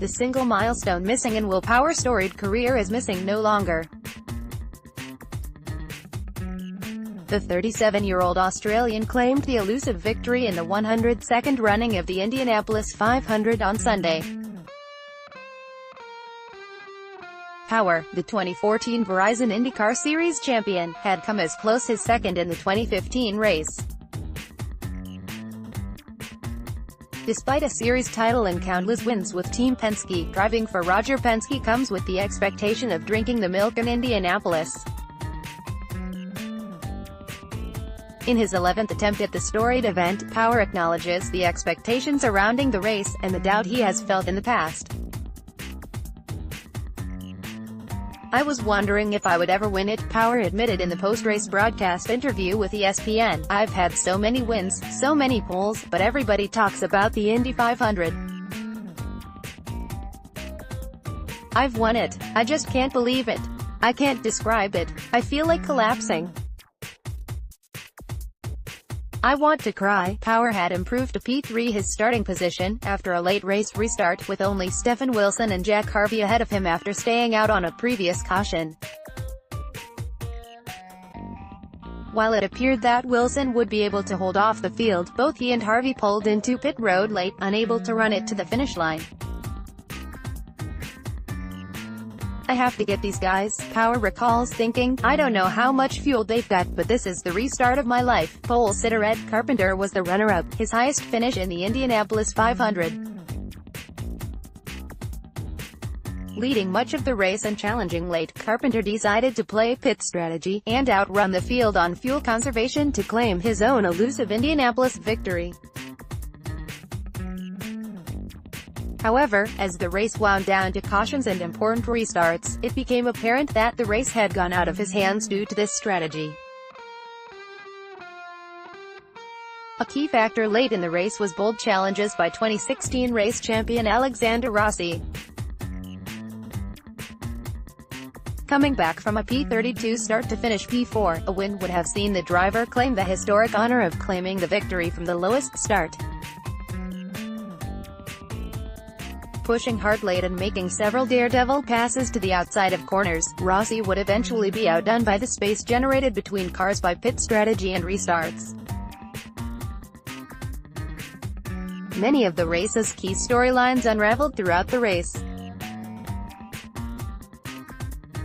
The single milestone missing in Will Power's storied career is missing no longer. The 37-year-old Australian claimed the elusive victory in the 102nd running of the Indianapolis 500 on Sunday. Power, the 2014 Verizon IndyCar Series champion, had come as close as second in the 2015 race. Despite a series title and countless wins with Team Penske, driving for Roger Penske comes with the expectation of drinking the milk in Indianapolis. In his 11th attempt at the storied event, Power acknowledges the expectations surrounding the race, and the doubt he has felt in the past. "I was wondering if I would ever win it," Power admitted in the post-race broadcast interview with ESPN. "I've had so many wins, so many poles, but everybody talks about the Indy 500. I've won it. I just can't believe it. I can't describe it. I feel like collapsing. I want to cry." Power had improved to P3, his starting position, after a late race restart, with only Stephen Wilson and Jack Harvey ahead of him after staying out on a previous caution. While it appeared that Wilson would be able to hold off the field, both he and Harvey pulled into pit road late, unable to run it to the finish line. "I have to get these guys," Power recalls thinking. "I don't know how much fuel they've got, but this is the restart of my life." Pole sitter Ed Carpenter was the runner-up, his highest finish in the Indianapolis 500. Leading much of the race and challenging late, Carpenter decided to play pit strategy, and outrun the field on fuel conservation to claim his own elusive Indianapolis victory. However, as the race wound down to cautions and important restarts, it became apparent that the race had gone out of his hands due to this strategy. A key factor late in the race was bold challenges by 2016 race champion Alexander Rossi. Coming back from a P32 start to finish P4, a win would have seen the driver claim the historic honor of claiming the victory from the lowest start. Pushing hard late and making several daredevil passes to the outside of corners, Rossi would eventually be outdone by the space generated between cars by pit strategy and restarts. Many of the race's key storylines unraveled throughout the race.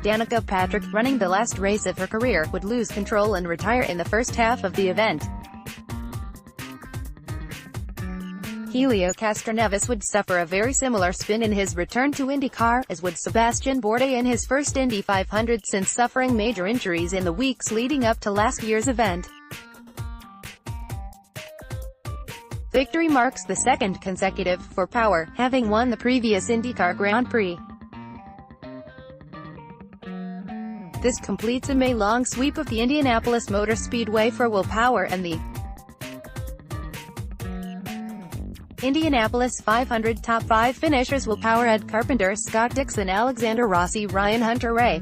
Danica Patrick, running the last race of her career, would lose control and retire in the first half of the event. Helio Castroneves would suffer a very similar spin in his return to IndyCar, as would Sebastian Bourdais in his first Indy 500 since suffering major injuries in the weeks leading up to last year's event. Victory marks the second consecutive for Power, having won the previous IndyCar Grand Prix. This completes a May-long sweep of the Indianapolis Motor Speedway for Will Power and the Indianapolis 500 top 5 finishers: Will Power, Ed Carpenter, Scott Dixon, Alexander Rossi, Ryan Hunter-Reay.